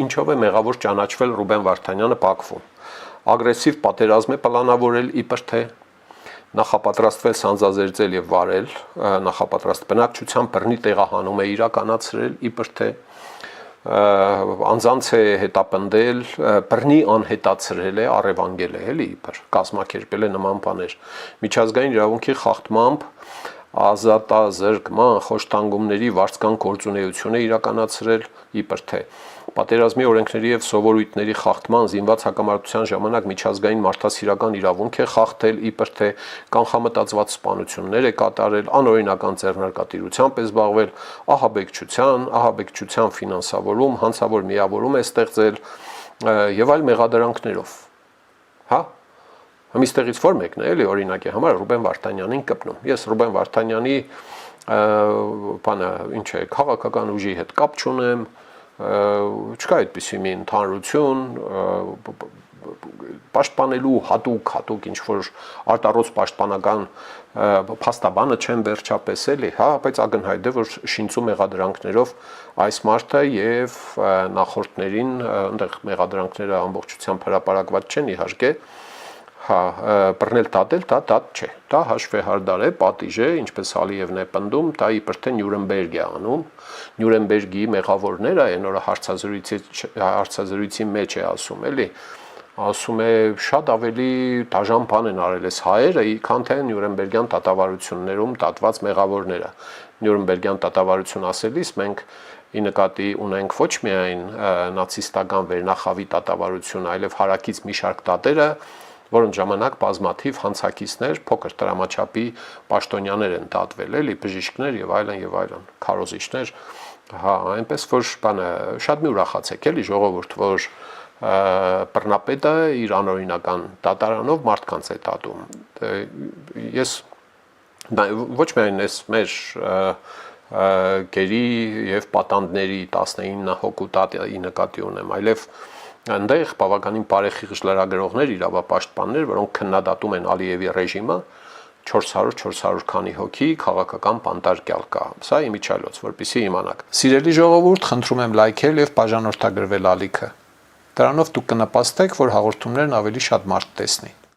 ինչով է մեղավոր ճանաչվել Ռուբեն Վարդանյանը Բաքվում։ Ագրեսիվ պատերազմ է պլանավորել իբր թե նախապատրաստվել սանձազերծել եւ վարել, նախապատրաստ բնակչության բռնի տեղահանում է իրականացրել իբր թե անձանց է հետապնդել, բռնի անհետացրել է, առևանգել է, էլի իբր կազմակերպել է նման բաներ։ Միջազգային իրավունքի խախտմամբ ազատազրկման խոշտանգումների վարձկան գործունեություն է իրականացրել իբր թե պատերազմի օրենքների եւ սովորույթների խախտման զինված հակամարտության ժամանակ միջազգային մարդասիրական իրավունք է խախտել իբր թե կանխամտածված սպանություններ է կատարել, անօրինական ձեռնարկատիրությամբ է զբաղվել, ահաբեկչության ֆինանսավորում, հանցավոր միավորում է ստեղծել եւ այլ մեղադրանքներով։ Հա Համիստեղից որ մեկն է, էլի օրինակի համար Ռուբեն Վարդանյանին կպնում։ Ես Ռուբեն Վարդանյանի բանը ինչ է, քաղաքական ուժի հետ կապ չունեմ, չկա այդպիսի մի ընդհանրություն, պաշտպանելու հատուկ ինչ որ արտառոց պաշտպանական փաստաբանը չեն վերջապես էլի, հա, բայց ակնհայտ է որ շինծու մեղադրանքներով այս մարդը եւ նախորդներին այնտեղ մեղադրանքները ամբողջությամբ հրապարակված չեն իհարկե, հա, բռնել դատել, դա դատ չէ, դա հաշվեհարդար է, պատիժ է, ինչպես Ալիևն է պնդում, դա իբր թե Նյուրնբերգ է անում, Նյուրնբերգի մեղավորները այն օրը հարցազրույցի մեջ է ասում, էլի, ասում է շատ ավելի դաժան բան են արել այս հայերը, քան թե Նյուրնբերգյան դատավարություններում դատված մեղավորները։ Նյուրնբերգյան դատավարություն ասելիս մենք ի նկատի ունենք ոչ միայն նացիստական վերնախավի դատավարություն, այլև հարակից մի շարք դատերը, որոնց ժամանակ բազմաթիվ հանցակիցներ, փոքր տրամաչափի պաշտոնյաներ են դատվել, էլի բժիշկներ եւ այլն, քարոզիչներ, հա, այնպես որ բանը շատ մի ուրախացեք, էլի ժողովուրդ, որ բռնապետը իր անօրինական դատարանով մարդկանց է դատում։ Ես ոչ միայն ես մեր գերի եւ պատանդների 19 հոգու դատի նկատի ունեմ, այլև այնտեղ բավականին բարեխիղճ լրագրողներ, իրավապաշտպաններ, որոնք քննադատում են Ալիևի ռեժիմը, 400 քանի հոգի քաղաքական բանտարկյալ կա։ Սա իմիջիայլոց, որպեսզի իմանաք։ Սիրելի ժողովուրդ, խնդրում եմ լայքել եւ բաժանորդագրվել ալիքը։ Դրանով դուք կնպաստեք, որ հաղորդումներն ավելի շատ մարդ տեսնի։